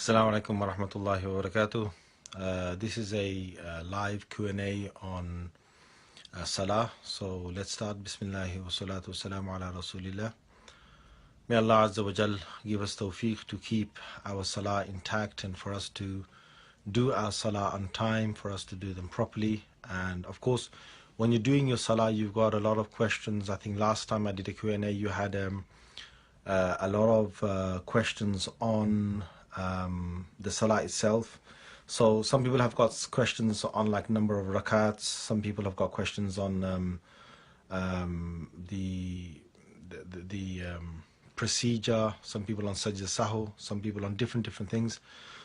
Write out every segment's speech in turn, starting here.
Assalamu alaikum wa rahmatullahi wa barakatuh. This is a live Q&A on Salah. So let's start. Bismillahi wa salatu wa salamu ala Rasulillah. May Allah Azza wa Jal give us tawfiq to keep our Salah intact and for us to do our Salah on time, for us to do them properly. And of course, when you're doing your Salah, you've got a lot of questions. I think last time I did a Q&A, you had a lot of questions on the Salah itself. So some people have got questions on like number of rakats. Some people have got questions on the procedure. Some people on Sajda-Sahu. Some people on different things.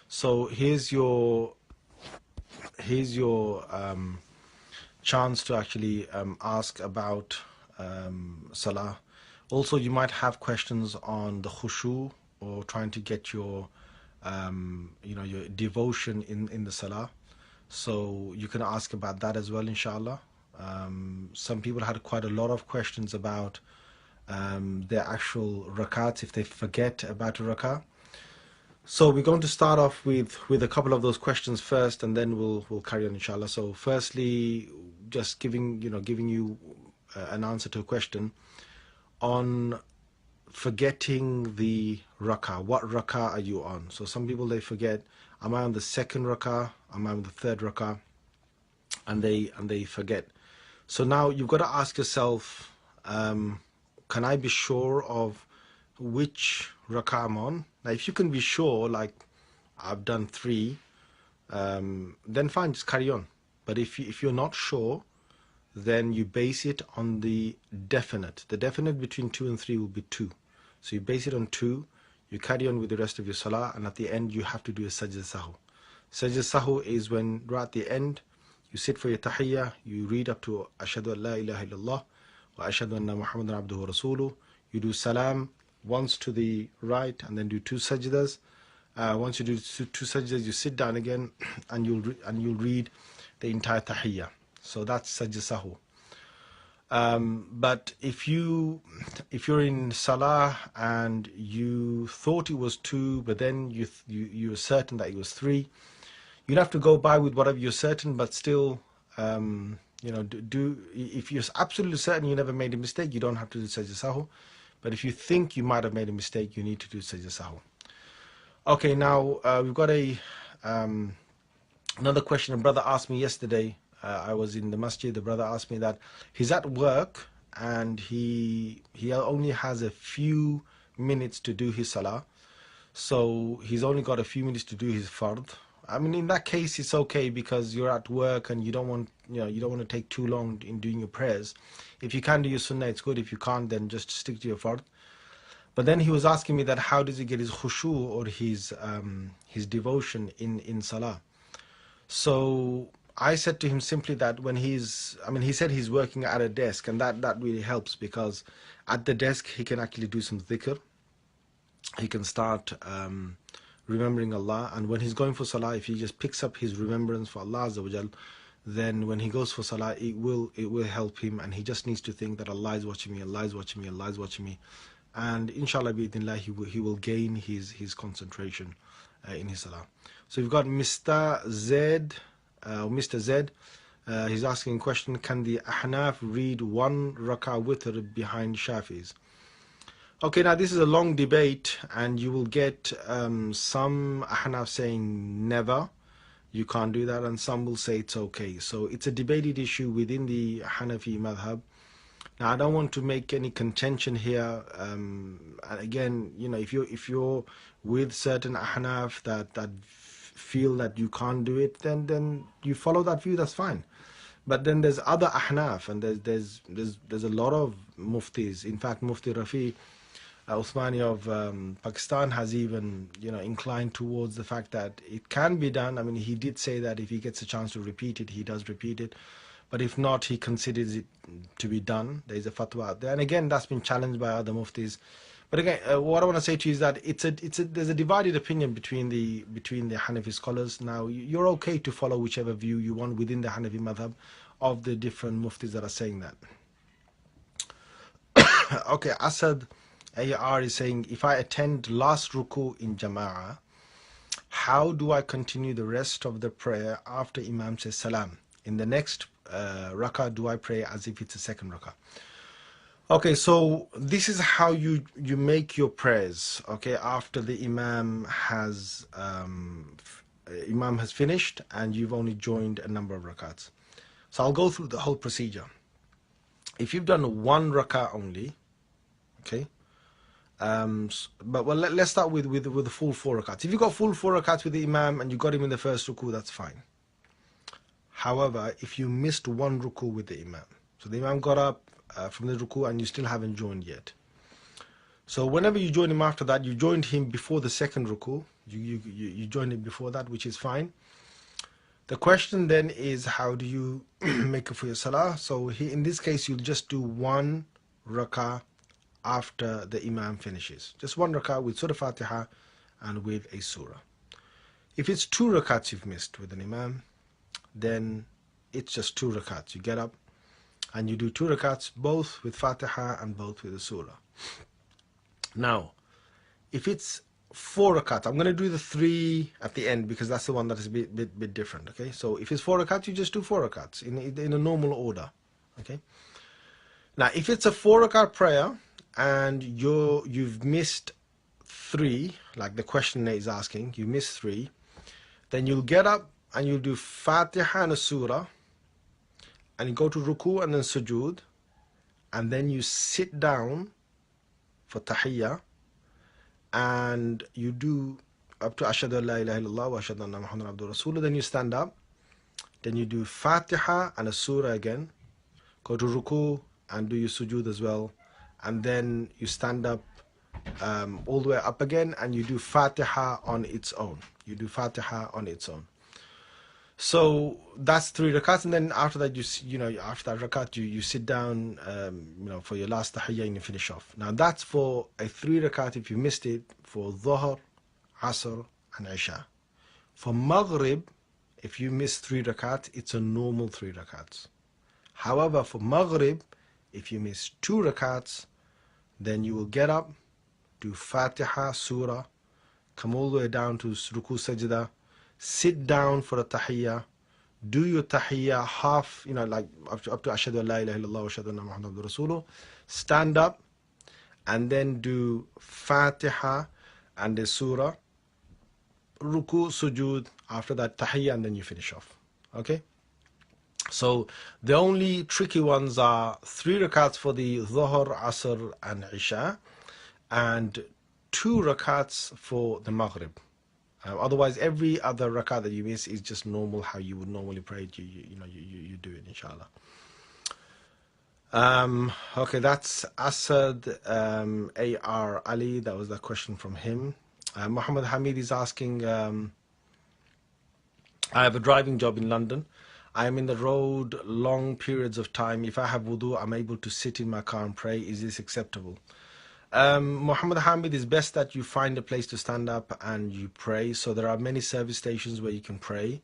So here's your chance to actually ask about Salah. Also, you might have questions on the Khushoo, or trying to get your your devotion in the Salah. So you can ask about that as well, inshallah. Some people had quite a lot of questions about their actual rakats, if they forget about a rakah. So we're going to start off with a couple of those questions first, and then we'll carry on, inshallah. So firstly, just giving you an answer to a question on forgetting the rakah. What rakah are you on? So some people, they forget, am I on the second rakah? Am I on the third rakah? And they forget. So now you've got to ask yourself, can I be sure of which rakah I'm on? Now if you can be sure, like I've done 3, then fine, just carry on. But if you're not sure, then you base it on the definite. The definite between 2 and 3 will be 2. So you base it on 2, you carry on with the rest of your Salah, and at the end you have to do a Sajda-Sahu. Sajda-Sahu is when, right at the end, you sit for your Tahiyyah, you read up to Ashhadu an la ilaha illallah wa Ashhadu anna Muhammadan abduhu wa rasuluh. You do Salam once to the right, and then do 2 Sajdas. Once you do 2 Sajdas, you sit down again, and you'll read the entire Tahiyyah. So that's Sajda-Sahu. But if you're in Salah and you thought it was 2, but then you were certain that it was 3, you'd have to go by with whatever you're certain, but still, if you're absolutely certain you never made a mistake, you don't have to do Sajda-Sahu. But if you think you might have made a mistake, you need to do Sajda-Sahu. Okay, now we've got another question. A brother asked me yesterday. I was in the Masjid. The brother asked me that he's at work and he only has a few minutes to do his Salah. So he's only got a few minutes to do his fard. I mean, in that case, it's okay because you're at work and you don't want to take too long in doing your prayers. If you can do your Sunnah, it's good. If you can't, then just stick to your fard. But then he was asking me that how does he get his Khushoo, or his devotion in Salah? So I said to him simply that when he said he's working at a desk, and that really helps, because at the desk he can actually do some dhikr. He can start remembering Allah, and when he's going for Salah, if he just picks up his remembrance for Allah Azza wa Jal, then when he goes for Salah, it will help him, and he just needs to think that Allah is watching me, Allah is watching me, Allah is watching me. And inshallah bi'idhnillah, he will gain his concentration in his Salah. So we've got Mr. Z. He's asking a question: can the Ahnaf read 1 Rakah Witr behind Shafis? Okay, now this is a long debate, and you will get some Ahnaf saying never, you can't do that, and some will say it's okay. So it's a debated issue within the Hanafi madhab. Now I don't want to make any contention here. And again, if you're with certain Ahnaf that feel that you can't do it, then you follow that view, that's fine. But then there's other Ahnaf, and there's a lot of muftis. In fact, Mufti Rafi Uthmani of Pakistan has even inclined towards the fact that it can be done. I mean, he did say that if he gets a chance to repeat it, he does repeat it. But if not, he considers it to be done. There is a fatwa out there, and again, that's been challenged by other muftis. But again, what I want to say to you is that there's a divided opinion between the Hanafi scholars. Now, you're okay to follow whichever view you want within the Hanafi madhab of the different muftis that are saying that. Okay, Asad AR is saying, if I attend last ruku in Jama'ah, how do I continue the rest of the prayer after imam says salam? In the next rakah, do I pray as if it's a second rakah? Okay, so this is how you make your prayers. Okay, after the imam has finished and you've only joined a number of rakats. So I'll go through the whole procedure. If you've done one rakah only, okay, let's start with the full 4 rakats. If you got full 4 rakats with the imam and you got him in the first ruku, that's fine. However, if you missed one ruku with the imam, so the imam got up from the ruku and you still haven't joined yet. So whenever you join him after that, you joined him before the second ruku. You joined him before that, which is fine. The question then is, how do you make it for your salah? So in this case, you'll just do 1 rakah after the imam finishes. Just 1 rakah with Surah Fatiha and with a surah. If it's 2 rakats you've missed with an imam, then it's just 2 rakats. You get up and you do 2 rakats, both with Fatiha and both with a surah. Now, if it's 4 rakats, I'm going to do the 3 at the end because that's the one that is a bit different. Okay, so if it's 4 rakats, you just do 4 rakats in a normal order. Okay. Now, if it's a 4 rakat prayer and you've missed 3, like the questioner is asking, you missed 3, then you'll get up and you'll do Fatiha and a surah, and you go to ruku and then sujood, and then you sit down for tahiyyah, and you do up to Ashhadu an la ilaha illallah wa ashhadu anna Muhammadan abduhu rasulullah. Then you stand up, then you do Fatiha and a surah again, go to ruku and do your sujood as well, and then you stand up all the way up again and you do Fatiha on its own. You do Fatiha on its own. So that's 3 rakats, and then after that, after that rakat, you sit down, for your last tahiyyah and you finish off. Now that's for a 3 rakat if you missed it, for Dhuhr, Asr and Isha. For Maghrib, if you miss 3 rakat, it's a normal 3 rakats. However, for Maghrib, if you miss 2 rakats, then you will get up, do Fatiha, Surah, come all the way down to Ruku Sajda, sit down for a tahiyyah, do your tahiyyah half, like up to Ashhadu an la ilaha illallah wa ashhadu anna Muhammadan abduhu rasulullah, stand up, and then do Fatiha and the surah, ruku, sujood, after that tahiyyah, and then you finish off. Okay? So the only tricky ones are 3 rakats for the Dhuhr, Asr and Isha, and 2 rakats for the Maghrib. Otherwise, every other rakat that you miss is just normal, how you would normally pray it. You do it, inshallah. Okay, that's Asad A.R. Ali. That was the question from him. Muhammad Hamid is asking, I have a driving job in London. I am in the road long periods of time. If I have wudu, I'm able to sit in my car and pray. Is this acceptable? Muhammad Hamid, is best that you find a place to stand up and you pray. So there are many service stations where you can pray.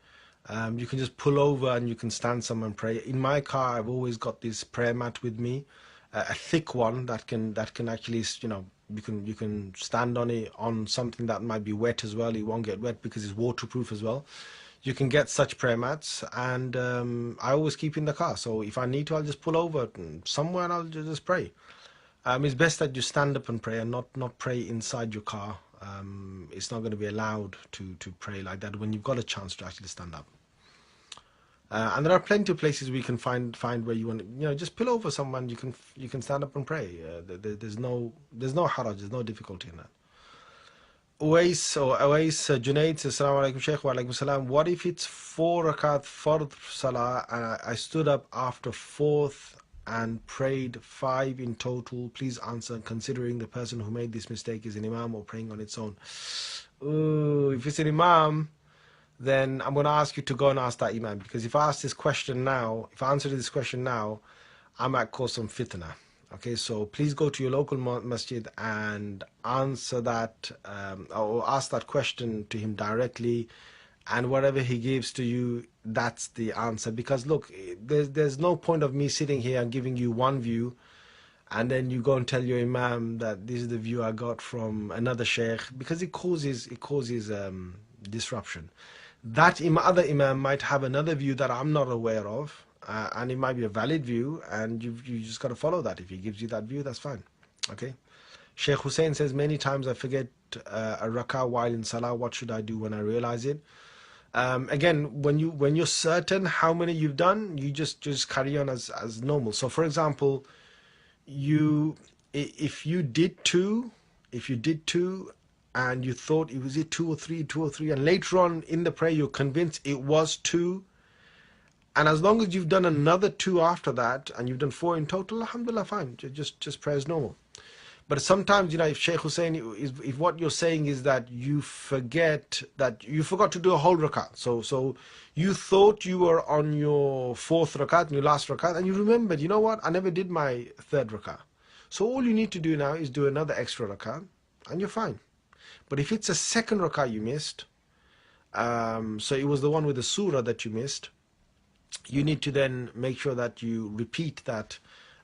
You can just pull over and you can stand somewhere and pray. In my car, I've always got this prayer mat with me, a thick one that can actually, you can stand on it on something that might be wet as well. It won't get wet because it's waterproof as well. You can get such prayer mats, and I always keep in the car. So if I need to, I'll just pull over somewhere and I'll just pray. It's best that you stand up and pray and not pray inside your car. It's not going to be allowed to pray like that when you've got a chance to actually stand up. And there are plenty of places we can find where you want to, just pull over someone. You can stand up and pray. There's no haraj, there's no difficulty in that. Uwais Junaid says, Assalamu alaikum Shaykh, wa alaikum salam. What if it's 4 rakat fard salah and I stood up after 4th and prayed 5 in total? Please answer, considering the person who made this mistake is an imam or praying on its own. If it's an imam, then I'm going to ask you to go and ask that imam, because if I answer this question now, I might cause some fitna. Okay, so please go to your local masjid and answer that, or ask that question to him directly, and whatever he gives to you, that's the answer. Because look, there's no point of me sitting here and giving you one view, and then you go and tell your imam that this is the view I got from another sheikh, because it causes disruption. That other imam might have another view that I'm not aware of, and it might be a valid view, and you just got to follow that. If he gives you that view, that's fine. Okay. Sheikh Hussein says, many times I forget a rakah while in salah. What should I do when I realize it? Again, when you're certain how many you've done, you just carry on as normal. So, for example, if you did two, and you thought it was two or three, and later on in the prayer you're convinced it was two, and as long as you've done another two after that, and you've done four in total, alhamdulillah, fine. Just pray as normal. But sometimes, if Shaykh Hussein, if what you're saying is that you forgot to do a whole rakat. So you thought you were on your fourth rakat, your last rakat, and you remembered, you know what, I never did my third rakat. So all you need to do now is do another extra rakat, and you're fine. But if it's a second rakat you missed, so it was the one with the surah that you missed, you need to then make sure that you repeat that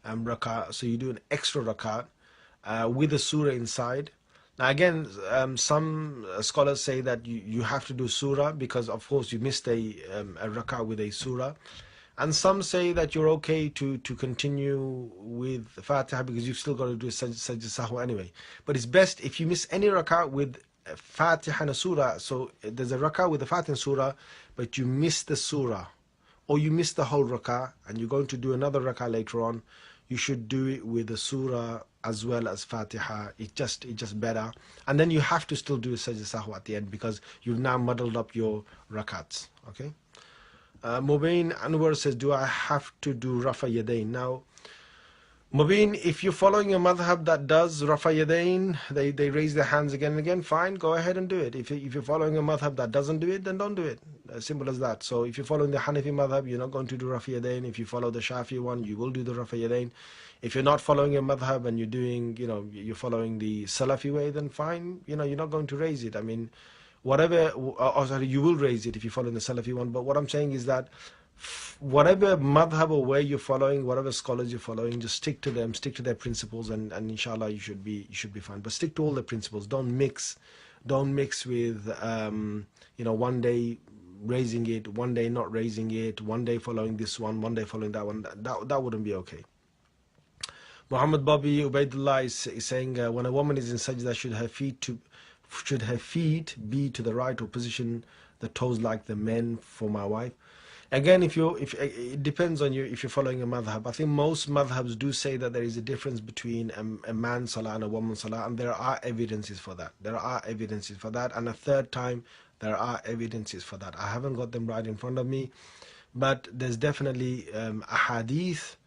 rakat. So you do an extra rakat with the surah inside. Now again, some scholars say that you have to do surah because of course you missed a rak'ah with a surah, and some say that you're okay to continue with Fatiha because you've still got to do Sajda-Sahu anyway. But it's best if you miss any rak'ah with Fatiha and a surah. So there's a rak'ah with the Fatiha and surah, but you miss the surah, or you miss the whole rak'ah, and you're going to do another rak'ah later on, you should do it with the surah as well as Fatiha. It's just better. And then you have to still do Sajda-Sahu at the end because you've now muddled up your rakats. Okay. Mubin Anwar says, do I have to do Rafulyadain? Now, Mubin, if you're following a madhab that does Rafulyadain, they raise their hands again and again, fine, go ahead and do it. If you're following a madhab that doesn't do it, then don't do it. As simple as that. So if you're following the Hanafi madhab, you're not going to do Rafulyadain. If you follow the Shafi one, you will do the Rafulyadain. If you're not following a madhab and you're doing, you're following the Salafi way, then fine, you're not going to raise it. I mean, whatever, sorry, you will raise it if you follow the Salafi one. But what I'm saying is that whatever madhab or way you're following, whatever scholars you're following, just stick to them, stick to their principles, and inshallah you should be fine. But stick to all the principles. Don't mix with one day raising it, one day not raising it, one day following this one day following that one. That wouldn't be okay. Muhammad Bobby Ubaidullah is saying, when a woman is in sajda, should her feet be to the right or position the toes like the men for my wife? Again, if it depends on you if you're following a madhab. I think most madhabs do say that there is a difference between a man's salah and a woman's salah, and there are evidences for that. And a third time, there are evidences for that. I haven't got them right in front of me, but there's definitely a hadith.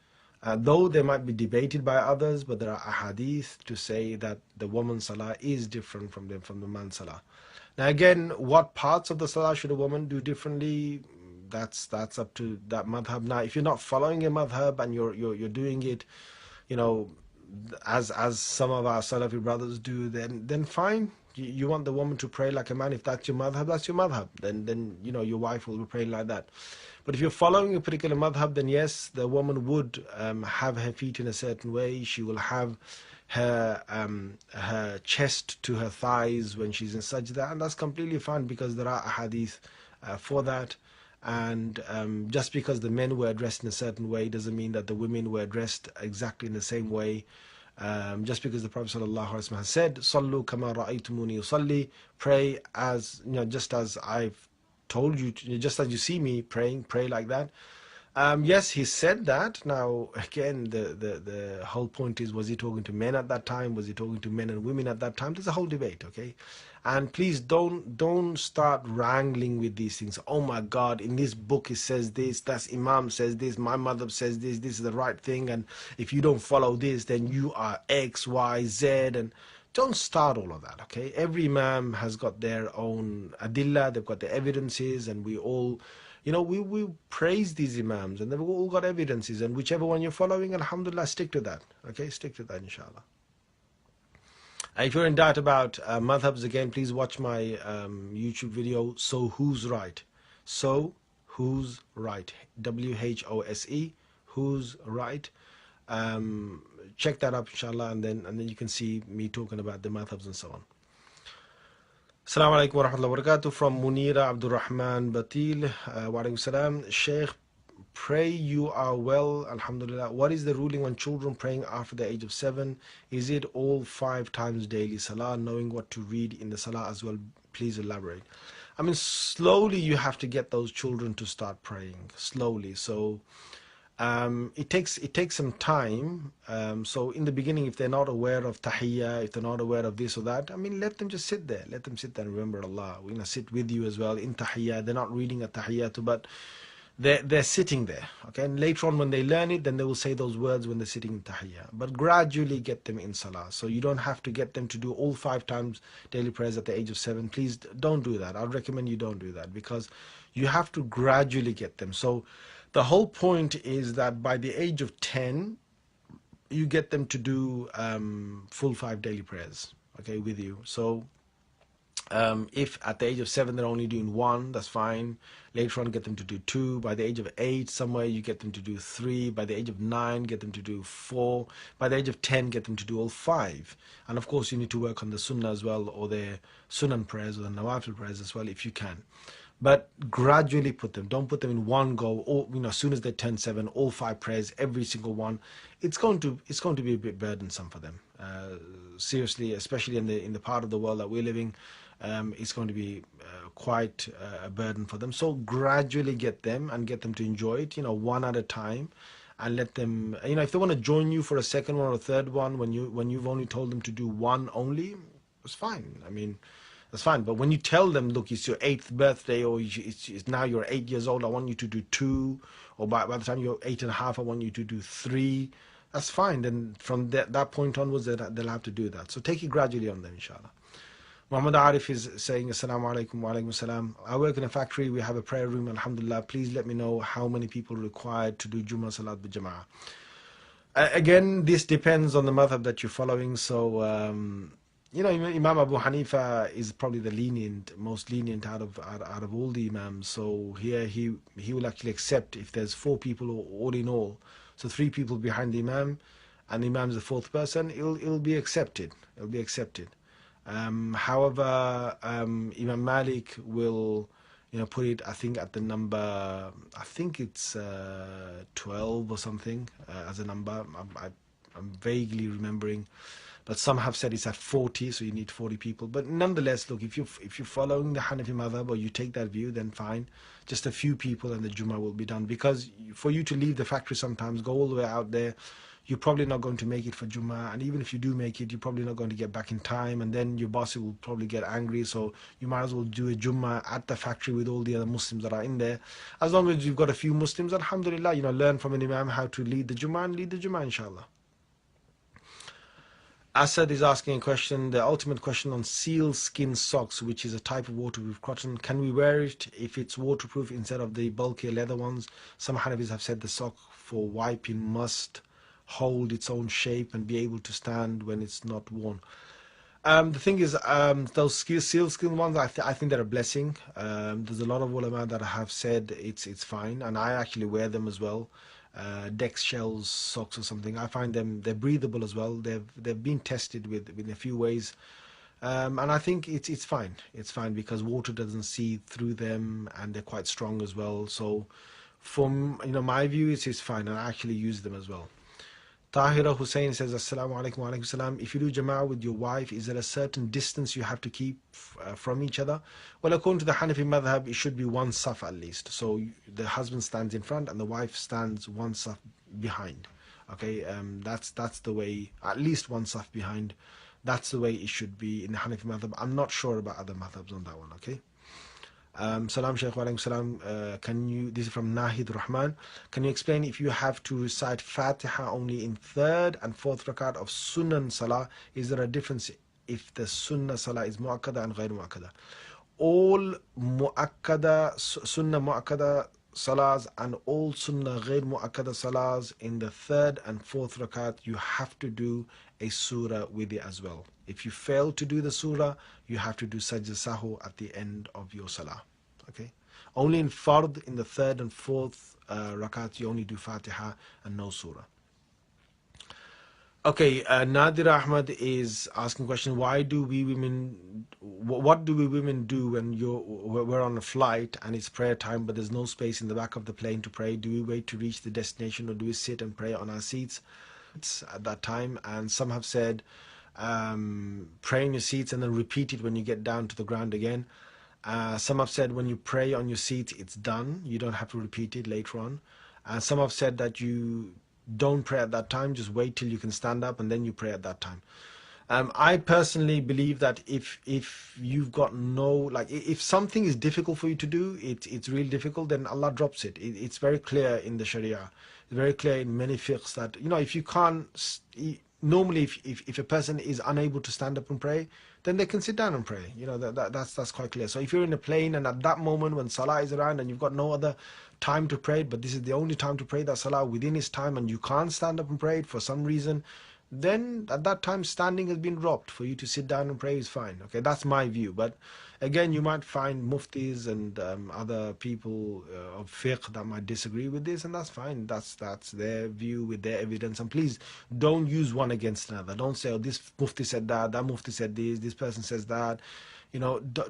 Though they might be debated by others, but there are ahadith to say that the woman's salah is different from the man's salah. Now again, what parts of the salah should a woman do differently? That's up to that madhab. Now, if you're not following a madhab and you're doing it, as some of our Salafi brothers do, then fine. You want the woman to pray like a man. If that's your madhab, that's your madhab. Then your wife will be praying like that. But if you're following a particular madhab, then yes, the woman would have her feet in a certain way. She will have her chest to her thighs when she's in sajda, and that's completely fine because there are hadith for that. And just because the men were dressed in a certain way doesn't mean that the women were dressed exactly in the same way. Just because the Prophet ﷺ has said, "Sallu kama ra'aytumuni usalli," pray as just as I've told you, just as you see me praying, pray like that. Yes, he said that. Now again, the whole point is, was he talking to men at that time? Was he talking to men and women at that time? There's a whole debate, okay? And please don't start wrangling with these things. Oh my God, in this book it says this, that's Imam says this, my mother says this is the right thing, and if you don't follow this, then you are X, Y, Z, and don't start all of that, okay? Every Imam has got their own adillah, they've got their evidences, and we all, we praise these Imams, and they've all got evidences, and whichever one you're following, alhamdulillah, stick to that, okay? Stick to that, inshallah. If you're in doubt about madhabs, again, please watch my YouTube video, So Who's Right? So Who's Right? WHOSE, Who's Right? Check that up, inshallah, and then you can see me talking about the madhabs and so on. Assalamu alaikum wa rahmatullahi wa barakatuh. From Munira Abdul Rahman Batil. Wa alaikum salam. Sheikh, pray you are well, alhamdulillah. What is the ruling on children praying after the age of 7? Is it all 5 times daily salah, knowing what to read in the salah as well? Please elaborate. I mean, slowly you have to get those children to start praying, slowly. So it takes some time. So in the beginning, if they're not aware of tahiyya, if they're not aware of this or that, I mean, let them just sit there. Let them sit there and remember Allah. We're gonna sit with you as well in tahiyya. They're not reading a tahiyyatu, but they're sitting there. Okay, and later on when they learn it, then they will say those words when they're sitting in tahiyya. But gradually get them in salah. So you don't have to get them to do all 5 times daily prayers at the age of 7. Please don't do that. I'd recommend you don't do that, because you have to gradually get them. So the whole point is that by the age of 10, you get them to do full 5 daily prayers, okay, with you. So if at the age of 7 they're only doing 1, that's fine. Later on, get them to do 2. By the age of 8, somewhere you get them to do 3. By the age of 9, get them to do 4. By the age of 10, get them to do all 5. And of course, you need to work on the Sunnah as well, or the Sunnah prayers, or the Nawafil prayers as well, if you can. But gradually put them. Don't put them in one go. Or as soon as they turn 7, all 5 prayers, every single one. It's going to be a bit burdensome for them. Seriously, especially in the part of the world that we're living, it's going to be quite a burden for them. So gradually get them to enjoy it. One at a time, and let them. If they want to join you for a second one or a third one, when you've only told them to do 1 only, it's fine. I mean, that's fine. But when you tell them, look, it's your 8th birthday, or it's now you're 8 years old, I want you to do 2, or by the time you're 8.5, I want you to do 3. That's fine. Then from that point onwards, they'll have to do that. So take it gradually on them, inshallah. Muhammad Arif is saying, Assalamu alaikum wa alaikum salam. I work in a factory. We have a prayer room, alhamdulillah. Please let me know how many people are required to do Jumah Salah with Jama. Again, this depends on the madhab that you're following. So, Imam Abu Hanifa is probably the most lenient out of all the imams. So here he will actually accept if there's 4 people all in all. So 3 people behind the imam, and the imam is the 4th person. It'll be accepted. It'll be accepted. However, Imam Malik will, put it, I think, at the number, I think it's 12 or something as a number. I'm vaguely remembering, but some have said it's at 40, so you need 40 people. But nonetheless, look, if you're following the Hanafi madhab, or you take that view, then fine. Just a few people and the Jummah will be done. Because for you to leave the factory sometimes, go all the way out there, you're probably not going to make it for Jummah, and even if you do make it, you're probably not going to get back in time, and then your boss will probably get angry. So you might as well do a Jummah at the factory with all the other Muslims that are in there. As long as you've got a few Muslims, alhamdulillah, learn from an imam how to lead the Jummah, and lead the Jummah, inshallah. Asad is asking a question, the ultimate question on seal skin socks, which is a type of waterproof cotton. Can we wear it if it's waterproof instead of the bulkier leather ones? Some Hanafis have said the sock for wiping must hold its own shape and be able to stand when it's not worn. The thing is, those seal skin ones, I think they're a blessing. There's a lot of ulama that have said it's fine, and I actually wear them as well. Dex shells socks or something. I find they're breathable as well. They've been tested with a few ways, and I think it's fine. It's fine because water doesn't seep through them, and they're quite strong as well. So, from my view, it's fine, and I actually use them as well. Tahira Hussein says, Assalamu alaikum wa alaikum salam. If you do Jama'ah with your wife, is there a certain distance you have to keep from each other? Well, according to the Hanafi madhab, it should be 1 saf at least. So the husband stands in front and the wife stands 1 saf behind. Okay, that's the way, at least 1 saf behind. That's the way it should be in the Hanafi madhab. I'm not sure about other madhabs on that one, okay? Salam Shaykh wa alaikum salam. This is from Nahid Rahman. Can you explain if you have to recite Fatiha only in 3rd and 4th rakat of Sunnah Salah? Is there a difference if the Sunnah Salah is mu'akkada and ghayr mu'akkada? All mu'akkada, Sunnah mu'akkada Salahs and all Sunnah ghayr mu'akkada Salahs in the 3rd and 4th rakat, you have to do a surah with it as well. If you fail to do the surah, you have to do Sajda-Sahu at the end of your salah. Okay. Only in fard, in the 3rd and 4th rakat, you only do Fatiha and no surah. Okay, Nadir Ahmad is asking a question. Why do we women, what do we women do when we're on a flight and it's prayer time, but there's no space in the back of the plane to pray? Do we wait to reach the destination, or do we sit and pray on our seats? It's at that time, and some have said pray in your seats and then repeat it when you get down to the ground again. Some have said when you pray on your seat, it's done. You don't have to repeat it later on. Some have said that you don't pray at that time, just wait till you can stand up and then you pray at that time. I personally believe that if you've got no, like, if something is difficult for you to do, it's really difficult, then Allah drops it. It's very clear in the Sharia, it's very clear in many fiqhs that, if you can't, normally if a person is unable to stand up and pray, then they can sit down and pray. That's quite clear. So if you're in a plane and at that moment when Salah is around and you've got no other time to pray, but this is the only time to pray that Salah within his time, and you can't stand up and pray it for some reason, then at that time standing has been dropped. For you to sit down and pray is fine. Okay, that's my view. But again, you might find muftis and other people of fiqh that might disagree with this, and that's fine. That's their view with their evidence. And please don't use one against another. Don't say, oh, this mufti said that mufti said this person says that.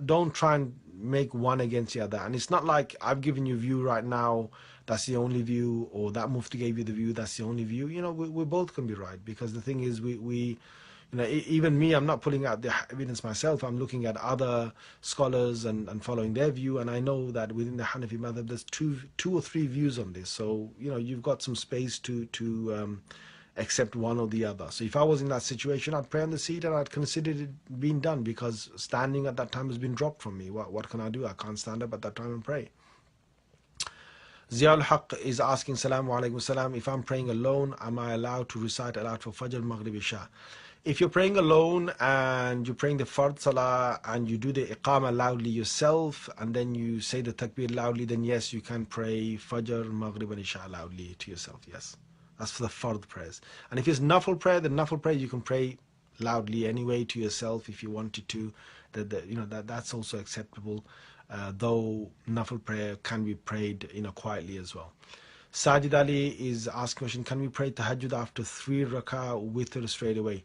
Don't try and make one against the other. And it's not like I've given you a view right now, that's the only view, or that mufti gave you the view, that's the only view. We both can be right, because the thing is, even me, I'm not pulling out the evidence myself. I'm looking at other scholars and following their view, and I know that within the Hanafi madhab there's two or three views on this. So you've got some space to accept one or the other. So if I was in that situation, I'd pray on the seat and I'd consider it being done, because standing at that time has been dropped from me. What can I do? I can't stand up at that time and pray. Ziaul Haq is asking, Salaam alaikum salam, if I'm praying alone, am I allowed to recite aloud for Fajr, Maghrib, Isha? If you're praying alone and you're praying the Fard Salah and you do the Iqamah loudly yourself and then you say the Takbir loudly, then yes, you can pray Fajr, Maghrib and Isha loudly to yourself, yes. That's for the Fard prayers. And if it's Nafil prayer, the Nafil prayer you can pray loudly anyway to yourself if you wanted to. That's also acceptable. Though Nafil prayer can be prayed quietly as well. Sajid Ali is asking a question, can we pray Tahajjud after 3 Rakah Witr straight away?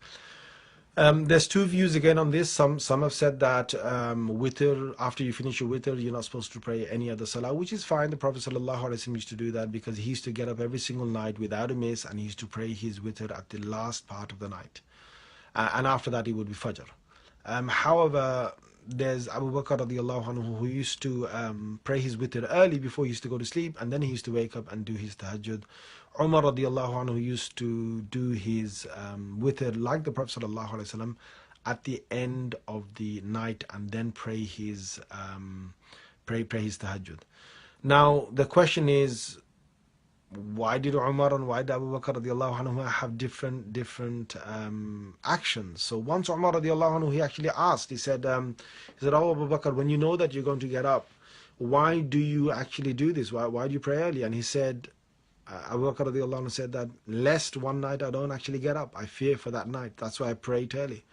There's two views again on this. Some have said that Witr, after you finish your Witr, you're not supposed to pray any other Salah, which is fine. The Prophet ﷺ used to do that because he used to get up every single night without a miss, and he used to pray his Witr at the last part of the night. And after that, it would be Fajr. However, there's Abu Bakr radiallahu anhu who used to pray his witr early before he used to go to sleep, and then he used to wake up and do his tahajjud. Umar radiallahu anhu used to do his witr like the Prophet sallallahu alaihi wasallam at the end of the night, and then pray his tahajjud. Now the question is, why did Umar and why did Abu Bakr radiallahu anhu have different actions? So once Umar radiallahu anhu, he actually asked, he said, oh Abu Bakr, when you know that you're going to get up, why do you actually do this? Why do you pray early? And he said, Abu Bakr radiallahu anhu said that, lest one night I don't actually get up, I fear for that night, that's why I prayed early.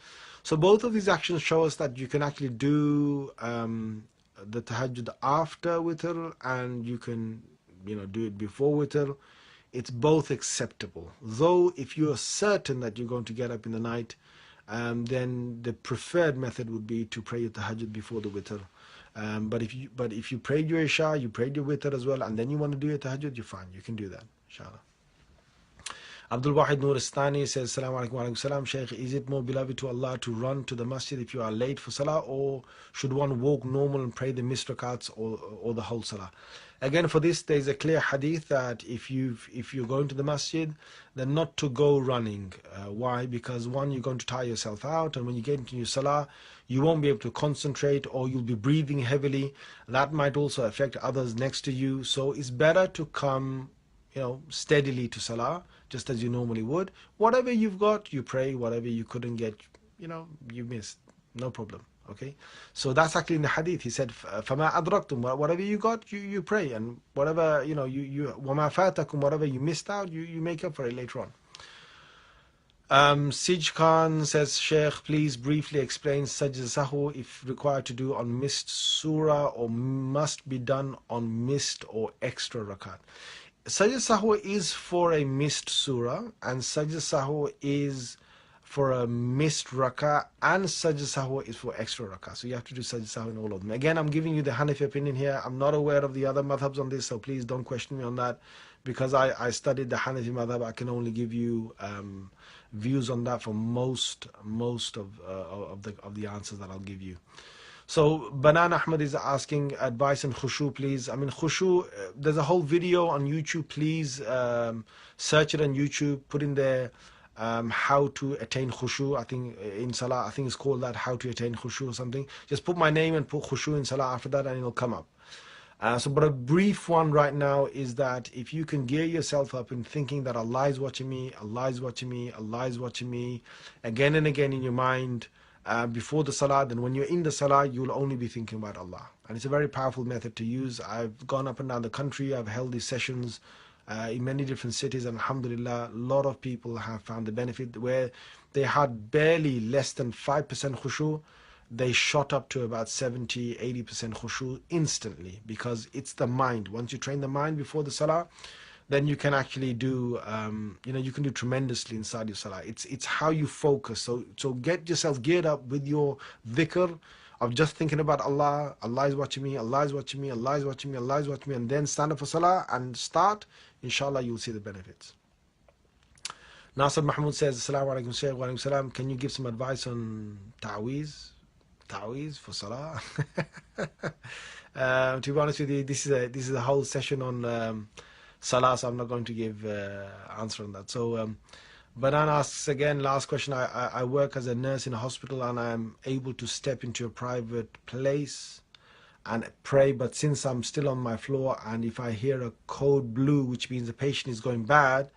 So both of these actions show us that you can actually do the tahajjud after witr, and you can do it before witr. It's both acceptable. Though if you are certain that you're going to get up in the night, then the preferred method would be to pray your tahajjud before the witr. But if you prayed your isha, you prayed your witr as well, and then you want to do your tahajjud, you're fine. You can do that, inshallah. Abdul Wahid Nuristani says, Assalamu alaikum wa alaikum salam. Shaykh, is it more beloved to Allah to run to the masjid if you are late for salah, or should one walk normal and pray the missed rakats or the whole salah? Again, for this, there is a clear hadith that if you're going to the masjid, then not to go running. Why? Because one, you're going to tire yourself out, and when you get into your salah, you won't be able to concentrate, or you'll be breathing heavily. That might also affect others next to you. So it's better to come, steadily to salah, just as you normally would. Whatever you've got, you pray. Whatever you couldn't get, you missed. No problem. Okay, so that's actually in the hadith. He said, "Fama adraktum," whatever you got, you pray, and whatever wama fatakum, whatever you missed out, you make up for it later on. Sij Khan says, Shaykh, please briefly explain Sajda-Sahu if required to do on missed surah, or must be done on missed or extra rakat. Sajda-Sahu is for a missed surah, and Sajda-Sahu is for a missed rakah, and Sajda-Sahu is for extra rakah. So you have to do Sajda-Sahu in all of them. Again, I'm giving you the Hanafi opinion here. I'm not aware of the other madhabs on this, so please don't question me on that. Because I studied the Hanafi madhab, I can only give you views on that for most of the answers that I'll give you. So Banan Ahmed is asking advice on Khushoo, please. I mean, Khushoo, there's a whole video on YouTube. Please search it on YouTube. Put in there how to attain Khushoo. I think in Salah, I think it's called that, how to attain Khushoo or something. Just put my name and put Khushoo in Salah after that, and it'll come up. But a brief one right now is that if you can gear yourself up in thinking that Allah is watching me, Allah is watching me, Allah is watching me, again and again in your mind, before the salah, then when you're in the salah, you'll only be thinking about Allah. And it's a very powerful method to use. I've gone up and down the country, I've held these sessions in many different cities, and alhamdulillah, a lot of people have found the benefit. Where they had barely less than 5% khushu', they shot up to about 70-80% khushu' instantly, because it's the mind. Once you train the mind before the salah, then you can actually do, you can do tremendously inside your salah. It's how you focus. So get yourself geared up with your dhikr of just thinking about Allah. Allah is watching me, Allah is watching me, Allah is watching me, Allah is watching me, and then stand up for salah and start. Inshallah, you'll see the benefits. Nasir Mahmoud says, Assalamu alaikum, Shaykh. Wa alaikum salam. Can you give some advice on ta'weez? Ta'weez for salah? To be honest with you, this is a whole session on Salah, so I'm not going to give answer on that. So Banan asks again, last question. I work as a nurse in a hospital, and I'm able to step into a private place and pray, but since I'm still on my floor, and if I hear a code blue, which means the patient is going bad,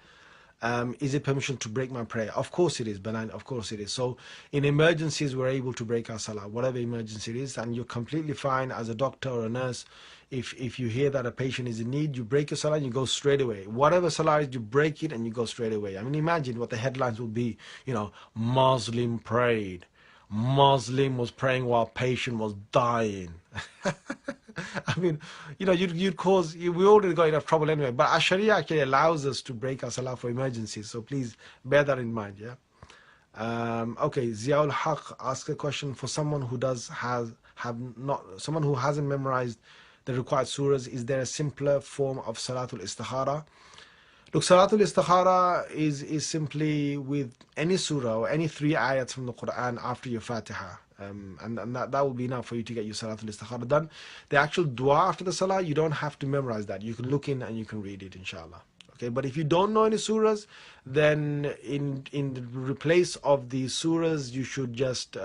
is it permission to break my prayer? Of course it is, Banan, of course it is. So in emergencies, we're able to break our salah, whatever emergency it is, and you're completely fine as a doctor or a nurse. If you hear that a patient is in need, you break your salah and you go straight away. Whatever salah is, you break it and you go straight away. I mean, imagine what the headlines will be. Muslim prayed. Muslim was praying while patient was dying. I mean, you'd cause, we already got enough trouble anyway. But our Sharia actually allows us to break our salah for emergencies. So please bear that in mind, yeah? Okay, Ziaul Haq asks a question for someone who someone who hasn't memorized the required surahs. Is there a simpler form of Salatul Istikhara? Look, Salatul Istikhara is simply with any surah or any 3 ayats from the Quran after your Fatiha. And that will be enough for you to get your Salatul Istikhara done. The actual dua after the salah, you don't have to memorize that. You can look in and you can read it, inshallah. Okay, but if you don't know any surahs, then in the place of the surahs, you should just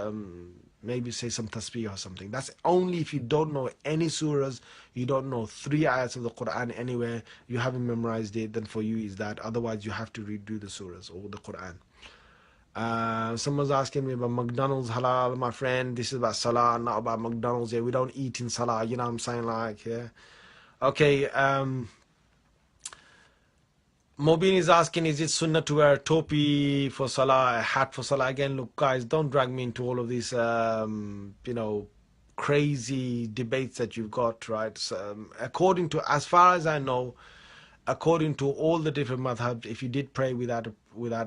maybe say some tasbih or something. That's only if you don't know any surahs, you don't know 3 ayats of the Quran anywhere, you haven't memorized it, then for you is that. Otherwise, you have to redo the surahs or the Quran. Someone's asking me about McDonald's halal. My friend, this is about salah, not about McDonald's. Yeah, we don't eat in salah, you know what I'm saying? Like, yeah. Okay, Mobin is asking, is it sunnah to wear a topi for salah, a hat for salah? Again, look, guys, don't drag me into all of these, crazy debates that you've got, right? So, according to, as far as I know, according to all the different madhabs, if you did pray without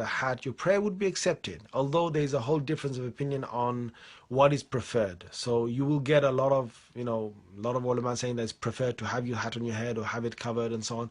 a hat, your prayer would be accepted. Although there's a whole difference of opinion on what is preferred. So you will get a lot of ulama saying that it's preferred to have your hat on your head or have it covered and so on.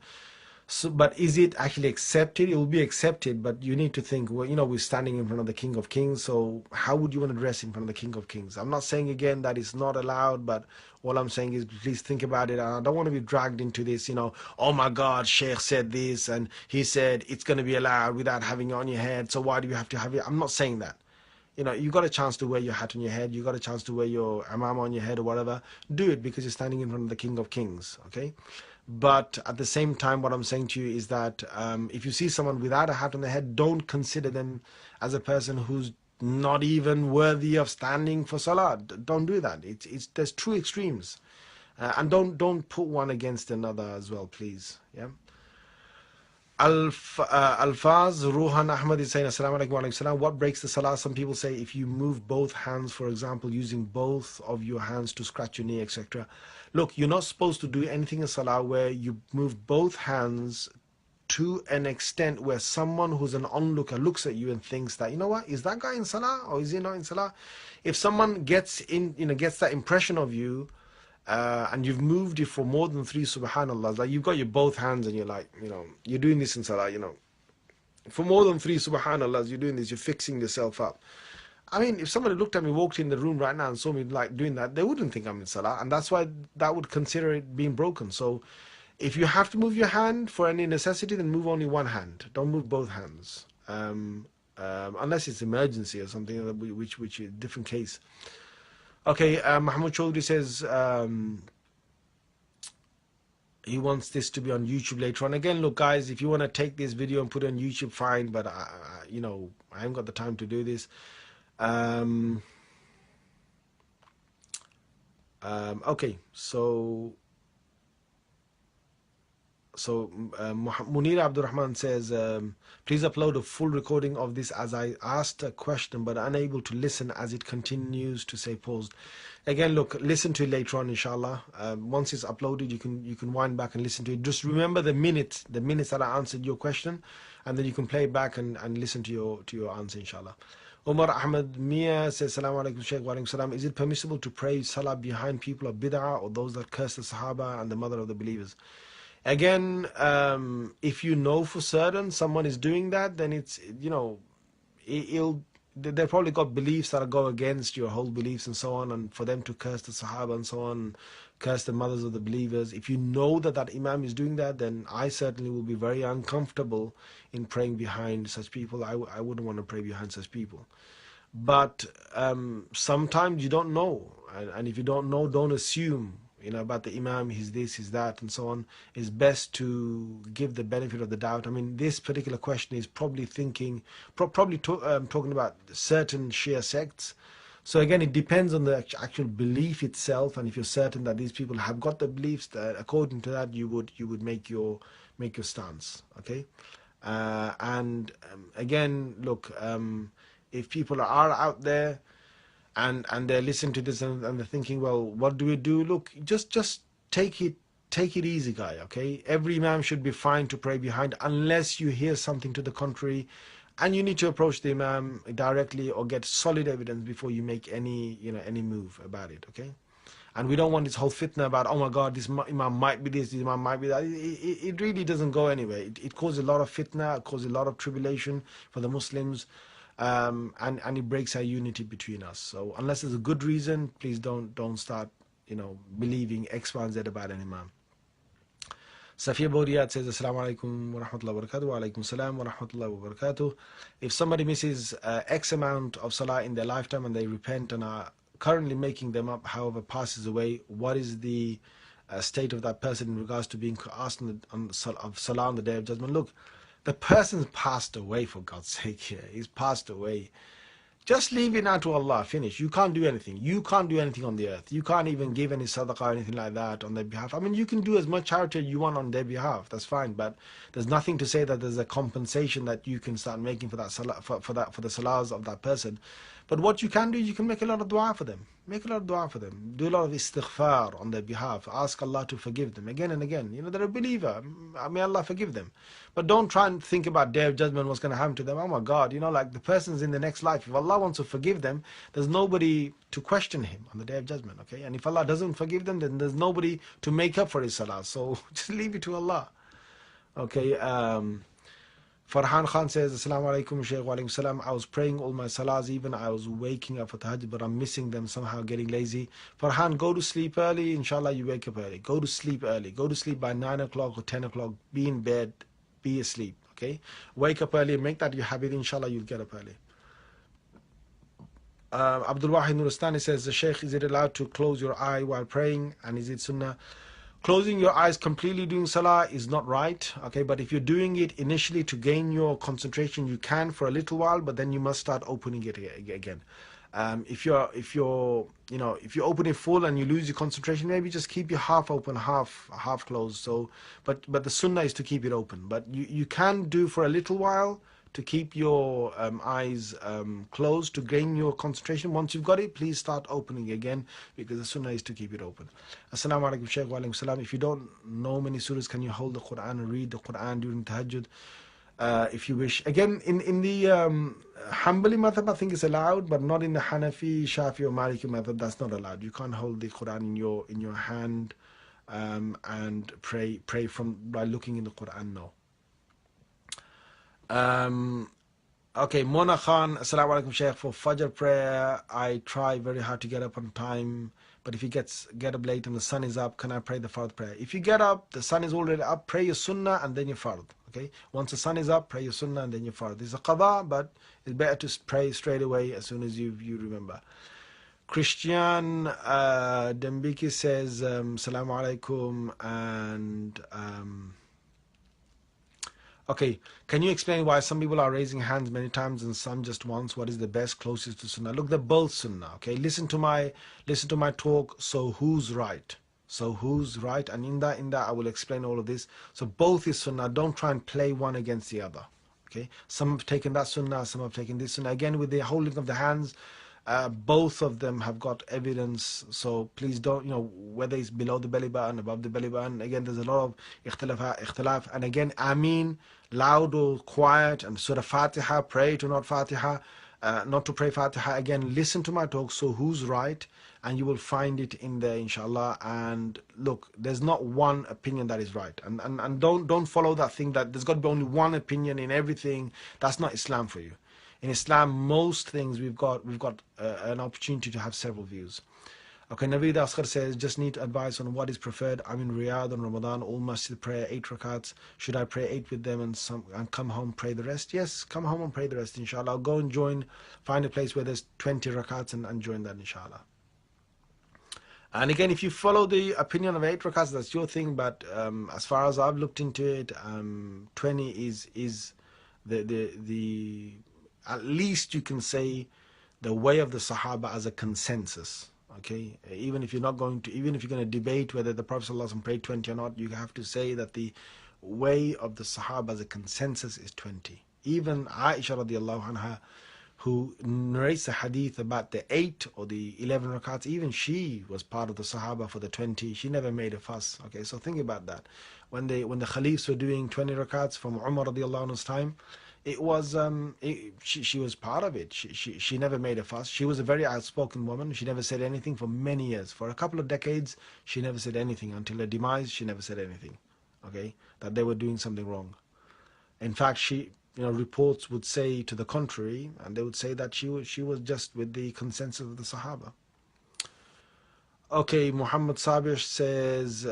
So, but is it actually accepted? It will be accepted, but you need to think, well, we're standing in front of the King of Kings, so how would you want to dress in front of the King of Kings? I'm not saying again that it's not allowed, but all I'm saying is please think about it. I don't want to be dragged into this, oh my God, Shaykh said this, and he said it's going to be allowed without having it on your head, so why do you have to have it? I'm not saying that. You got a chance to wear your hat on your head, you got a chance to wear your imam on your head or whatever, do it because you're standing in front of the King of Kings, okay? But at the same time, what I'm saying to you is that if you see someone without a hat on their head, don't consider them as a person who's not even worthy of standing for salah. Don't do that. There's two extremes, and don't put one against another as well, please. Yeah. Alfaz Ruhan Ahmad is saying, Assalamu alaikum wa alaikum salam. What breaks the salah? Some people say if you move both hands, for example, using both of your hands to scratch your knee, etc. Look, you're not supposed to do anything in salah where you move both hands to an extent where someone who's an onlooker looks at you and thinks that, you know what, is that guy in salah or is he not in salah? If someone gets that impression of you, and you've moved it for more than 3 subhanallah, like you've got your both hands and you're like, you're doing this in salah, for more than 3 subhanallah, you're doing this, you're fixing yourself up. I mean, if somebody looked at me, walked in the room right now and saw me like doing that, they wouldn't think I'm in salah, and that's why that would consider it being broken. So if you have to move your hand for any necessity, then move only one hand. Don't move both hands, unless it's emergency or something, which is a different case. Okay, Mahmoud Chaudhry says he wants this to be on YouTube later on. Again, look, guys, if you want to take this video and put it on YouTube, fine, but I haven't got the time to do this. Okay, so Munir Abdurrahman says, please upload a full recording of this as I asked a question but unable to listen as it continues to say paused. Again, look, listen to it later on, inshallah. Once it's uploaded, you can wind back and listen to it. Just remember the minutes that I answered your question, and then you can play it back and listen to your answer, inshallah. Umar Ahmed Mia says, Assalamu alaikum Shaykh wa alaikum salam. Is it permissible to pray salah behind people of bid'ah or those that curse the Sahaba and the mother of the believers? Again, if you know for certain someone is doing that, then it's, they've probably got beliefs that go against your whole beliefs and so on, and for them to curse the Sahaba and so on, curse the mothers of the believers, if you know that Imam is doing that, then I certainly will be very uncomfortable in praying behind such people. I wouldn't want to pray behind such people. But sometimes you don't know, and if you don't know, don't assume about the Imam, he's this, he's that, and so on. It's best to give the benefit of the doubt. I mean, this particular question is probably talking about certain Shia sects. So again, it depends on the actual belief itself, and if you're certain that these people have got the beliefs, that according to that, you would make your stance. Okay, and again, look, if people are out there and they're listening to this and they're thinking, well, what do we do? Look, just take it easy, guy, okay? Every imam should be fine to pray behind unless you hear something to the contrary, and you need to approach the imam directly or get solid evidence before you make any move about it, okay? And we don't want this whole fitna about, oh my God, this imam might be this imam might be that. It really doesn't go anywhere. It causes a lot of fitna, it causes a lot of tribulation for the Muslims. And it breaks our unity between us. So unless there's a good reason, please don't start believing X, Y, and Z about an imam. Safiya Bodiyat says, Assalamu alaikum wa rahmatullahi wa barakatuh. Wa alaikum salam wa rahmatullahi wa barakatuh. If somebody misses X amount of salah in their lifetime and they repent and are currently making them up, however passes away, what is the state of that person in regards to being asked of salah on the Day of Judgment? Look, the person's passed away, for God's sake here. He's passed away. Just leave it now to Allah. Finish. You can't do anything. You can't do anything on the earth. You can't even give any sadaqah or anything like that on their behalf. I mean, you can do as much charity as you want on their behalf. That's fine. But there's nothing to say that there's a compensation that you can start making for that salah, for the salahs of that person. But what you can do, you can make a lot of dua for them. Make a lot of dua for them. Do a lot of istighfar on their behalf. Ask Allah to forgive them again and again. They're a believer. May Allah forgive them. But don't try and think about Day of Judgment, what's going to happen to them. Oh my God, like the person's in the next life. If Allah wants to forgive them, there's nobody to question him on the Day of Judgment. Okay, and if Allah doesn't forgive them, then there's nobody to make up for his salah. So just leave it to Allah. Okay. Farhan Khan says, Assalamu alaikum Shaykh wa alaikum salam. I was praying all my salahs, even I was waking up for tahajjud, but I'm missing them, somehow getting lazy. Farhan, go to sleep early. Inshallah, you wake up early. Go to sleep early. Go to sleep by 9 o'clock or 10 o'clock. Be in bed. Be asleep. Okay? Wake up early. Make that your habit. Inshallah, you'll get up early. Abdul Wahid Nuristani says, the Shaykh, is it allowed to close your eye while praying? And is it sunnah? Closing your eyes completely doing salah is not right, okay? But if you're doing it initially to gain your concentration, you can for a little while, but then you must start opening it again. If you open it full and you lose your concentration, maybe just keep your half open, half closed. So, but the sunnah is to keep it open. But you can do for a little while to keep your eyes closed to gain your concentration. Once you've got it, please start opening again, because the sunnah is to keep it open. Assalamu alaikum, Shaykh. Wa alaikum salam. If you don't know many surahs, can you hold the Quran and read the Quran during Tahajjud? If you wish. Again, in the Hanbali madhab, I think it's allowed, but not in the Hanafi, Shafi, or Maliki madhab. That's not allowed. You can't hold the Quran in your hand and pray from by looking in the Quran. No. Okay, Mona Khan, Assalamu alaikum, Shaykh. For Fajr prayer, I try very hard to get up on time, but if you get up late and the sun is up, can I pray the Fard prayer? If you get up, the sun is already up, pray your Sunnah and then your Fard. Okay, once the sun is up, pray your Sunnah and then your Fard. This is a Qadha, but it's better to pray straight away as soon as you remember. Christian Dembiki says, Assalamu alaikum, and okay, can you explain why some people are raising hands many times and some just once? What is the best, closest to Sunnah? Look, they're both Sunnah. Okay, listen to my talk. So who's right? And in that I will explain all of this. So both is Sunnah. Don't try and play one against the other. Okay, some have taken that Sunnah, some have taken this Sunnah. Again, with the holding of the hands, both of them have got evidence. So please don't, whether it's below the belly button, above the belly button. Again, there's a lot of ikhtilaf. And again, Ameen, loud or quiet, and Surah Fatiha, pray to not Fatiha, not to pray Fatiha. Again, listen to my talk. So who's right? And you will find it in there, inshallah. And look, there's not one opinion that is right. And don't follow that thing that there's got to be only one opinion in everything. That's not Islam for you. In Islam, most things we've got an opportunity to have several views. Okay, Naveed Asghar says, just need advice on what is preferred. I'm in Riyadh on Ramadan, all Masjid prayer, 8 rakats. Should I pray 8 with them and come home, pray the rest? Yes, come home and pray the rest, inshallah. I'll go and join, find a place where there's 20 rakats and join that, inshallah. And again, if you follow the opinion of 8 rakats, that's your thing. But as far as I've looked into it, 20 is the at least you can say the way of the Sahaba as a consensus. Okay, even if you're going to debate whether the Prophet ﷺ prayed 20 or not, you have to say that the way of the Sahaba as a consensus is 20. Even Aisha radiallahu anha, who narrates a hadith about the 8 or the 11 rakats, even she was part of the Sahaba for the 20. She never made a fuss. Okay, so think about that. When the Khalifs were doing 20 rakats from Umar radiallahu anhu's time, it was she was part of it. She never made a fuss. She was a very outspoken woman. She never said anything for many years. For a couple of decades, she never said anything. Until her demise, she never said anything. Okay, that they were doing something wrong. In fact, reports would say to the contrary, and they would say that she was just with the consensus of the Sahaba. Okay, Muhammad Sabir says,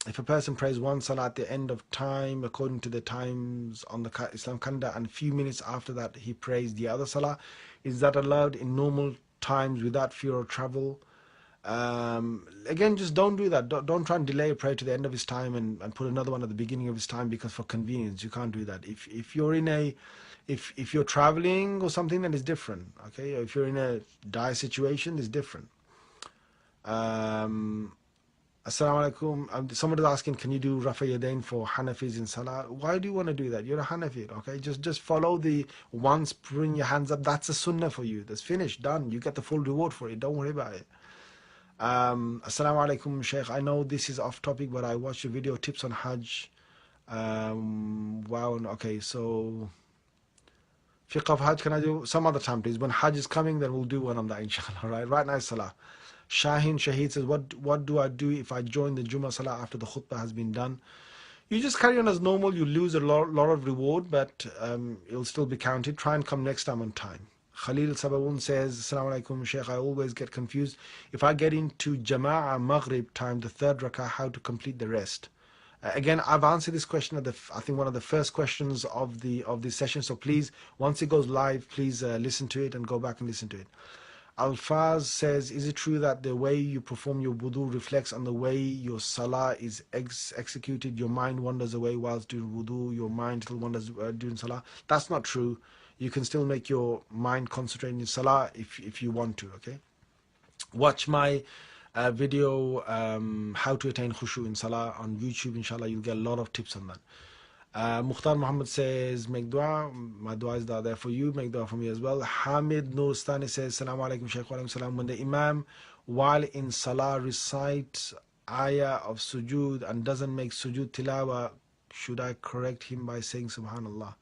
if a person prays one Salah at the end of time, according to the times on the Islam calendar, and a few minutes after that he prays the other Salah, is that allowed in normal times without fear of travel? Again, just don't do that. Don't try and delay a prayer to the end of his time and put another one at the beginning of his time, because for convenience you can't do that. If you're traveling or something, then it's different. Okay, if you're in a dire situation, it's different. Assalamu alaikum. Somebody is asking, can you do Rafulyadain for Hanafis in Salah? Why do you want to do that? You're a Hanafi, okay? Just follow the once, bring your hands up. That's a Sunnah for you. That's finished, done. You get the full reward for it. Don't worry about it. Assalamu alaikum, Shaykh. I know this is off topic, but I watched your video, tips on Hajj. Wow, okay, so fiqh of Hajj, can I do some other time, please? When Hajj is coming, then we'll do one on that, inshallah, right now, Salah. Shaheen Shahid says, what do I do if I join the Jumah Salah after the khutbah has been done? You just carry on as normal. You lose a lot of reward, but it'll still be counted. Try and come next time on time. Khalil Sabawun says, Assalamu alaikum, Shaykh. I always get confused. If I get into Jama'ah Maghrib time, the third rakah, how to complete the rest? Again, I've answered this question at I think one of the first questions of this session. So please, once it goes live, please listen to it and go back and listen to it. Alfaz says, is it true that the way you perform your wudu reflects on the way your salah is executed? Your mind wanders away whilst doing wudu, your mind still wanders during salah. That's not true. you can still make your mind concentrate in salah if you want to. Okay, watch my video, how to attain khushu in salah, on YouTube. Inshallah, you'll get a lot of tips on that. Mukhtar Muhammad says, make dua. My dua is there for you. Make dua for me as well. Hamid Nurstani says, Salaam alaikum, Shaykh. Wa alaikum salam. When the imam, while in salah, recites ayah of sujood and doesn't make sujood tilawa, should I correct him by saying subhanallah?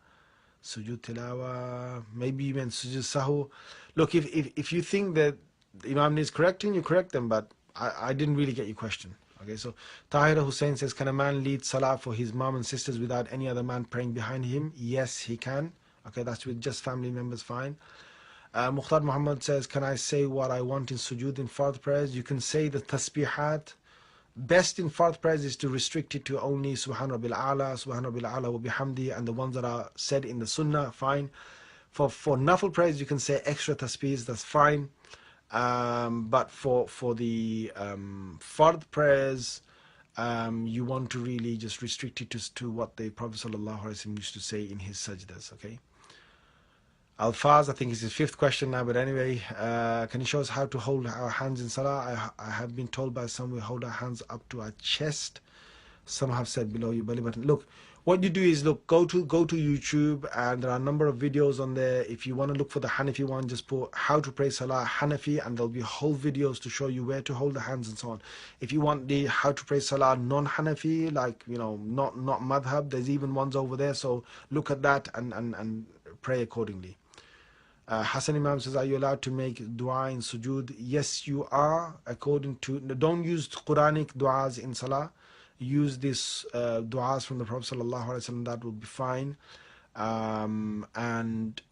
Sujood tilawa, maybe you meant Sajda-Sahu. Look, if you think that the imam needs correcting, you correct them, but I didn't really get your question. Okay, so Tahir Hussein says, can a man lead salah for his mom and sisters without any other man praying behind him? Yes, he can. Okay, that's with just family members, fine. Mukhtar Muhammad says, can I say what I want in sujood in fard prayers? You can say the tasbihat. Best in fard prayers is to restrict it to only Subhan Rabbil A'la, Subhan Rabbil A'la wa bihamdi, and the ones that are said in the Sunnah, fine. For nafil prayers, you can say extra tasbihs, that's fine. But for the fard prayers, you want to really just restrict it to what the Prophet ﷺ used to say in his sajdas. Okay. Alfaz, I think it's his fifth question now, but anyway, can you show us how to hold our hands in salah? I have been told by some we hold our hands up to our chest. Some have said below your belly button. Look, what you do is, look, go to YouTube, and there are a number of videos on there. If you want to look for the Hanafi one, just put how to pray salah Hanafi, and there'll be whole videos to show you where to hold the hands and so on. If you want the how to pray salah non-Hanafi, like, you know, not madhab, there's even ones over there, so look at that and pray accordingly. Hasan Imam says, are you allowed to make dua in sujood? Yes, you are, according to, don't use Quranic duas in salah. Use these duas from the Prophet ﷺ, that will be fine. And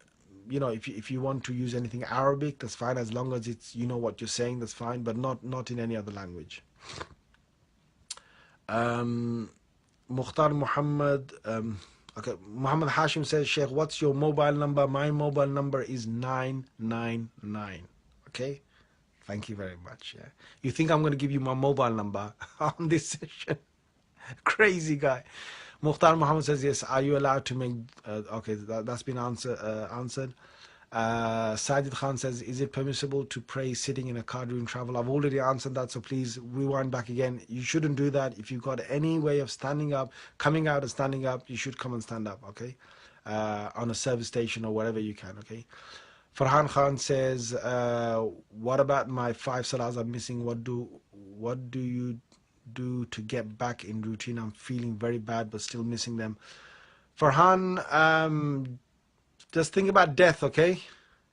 you know, if you want to use anything Arabic, that's fine, as long as it's, you know what you're saying, that's fine, but not in any other language. Mukhtar Muhammad, okay, Muhammad Hashim says, Sheikh, what's your mobile number? My mobile number is 999. Okay, thank you very much. Yeah, you think I'm going to give you my mobile number on this session? Crazy guy. Mukhtar Muhammad says, yes. Are you allowed to make okay, that's been answered. Sajid Khan says, is it permissible to pray sitting in a car during travel? I've already answered that, so please rewind back again. You shouldn't do that. If you've got any way of standing up, coming out and standing up, you should come and stand up, okay? On a service station or wherever you can, okay? Farhan Khan says, what about my 5 salahs I'm missing? What do you do to get back in routine? I'm feeling very bad but still missing them. Farhan, just think about death, okay?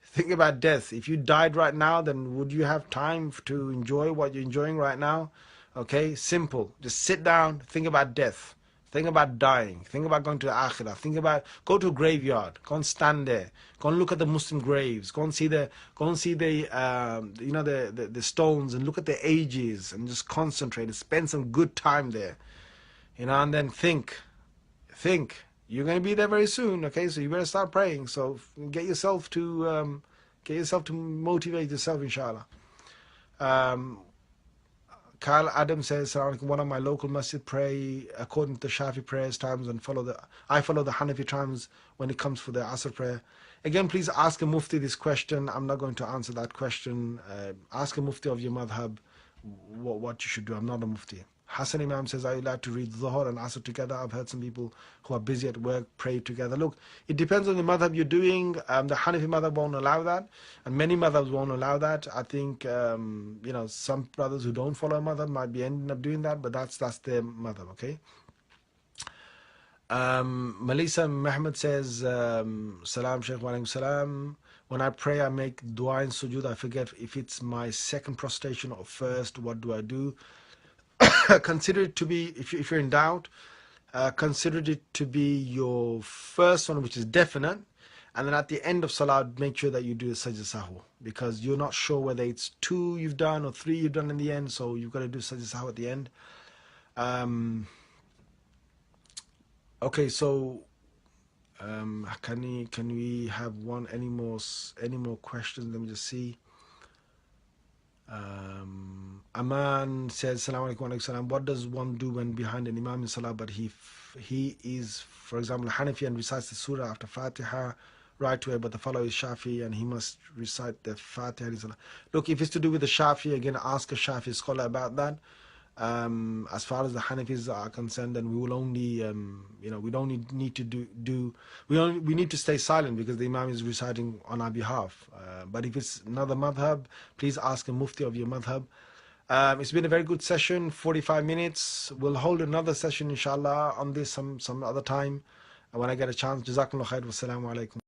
Think about death. If you died right now, then would you have time to enjoy what you're enjoying right now? Okay, simple. Just sit down, think about death. Think about dying. Think about going to the Akhirah. Think about, go to a graveyard. Go and stand there. Go and look at the Muslim graves. Go and see the you know, the stones, and look at the ages, and just concentrate and spend some good time there. You know, and then think. You're going to be there very soon, okay? So you better start praying. So get yourself to motivate yourself, inshallah. Kyle Adams says, one of my local masjid pray according to the Shafi prayers times, and I follow the Hanafi times when it comes for the Asr prayer. Again, please ask a mufti this question. I'm not going to answer that question. Ask a mufti of your madhab what you should do. I'm not a mufti. Hasan Imam says, are you allowed to read Dhuhr and Asr together? I've heard some people who are busy at work pray together. Look, it depends on the madhab you're doing. The Hanafi madhab won't allow that, and many madhabs won't allow that. I think, you know, some brothers who don't follow a madhab might be ending up doing that, but that's their madhab, okay? Melissa Mehmed says, Salam Shaykh, wa alaikum salam. When I pray, I make dua in sujood. I forget if it's my second prostration or first. What do I do? Consider it to be, if you're in doubt, consider it to be your first one, which is definite, and then at the end of salah, make sure that you do the Sajda-Sahu, because you're not sure whether it's 2 you've done or 3 you've done in the end, so you've got to do Sajda-Sahu at the end. Okay, so can we have any more questions? Let me just see. Aman says, Salaam alaikum wa alaikum salam. What does one do when behind an imam in salah, but he is, for example, Hanafi and recites the surah after Fatiha? right way, but the fellow is Shafi and he must recite the Fatiha in Salah. Look, if it's to do with the Shafi, again, ask a Shafi scholar about that. As far as the Hanafis are concerned, then we will only, we don't need to we need to stay silent because the Imam is reciting on our behalf. But if it's another madhab, please ask a mufti of your madhab. It's been a very good session, 45 minutes. We'll hold another session, inshallah, on this some other time when I get a chance. Jazakumullah khair. Wassalamu alaikum.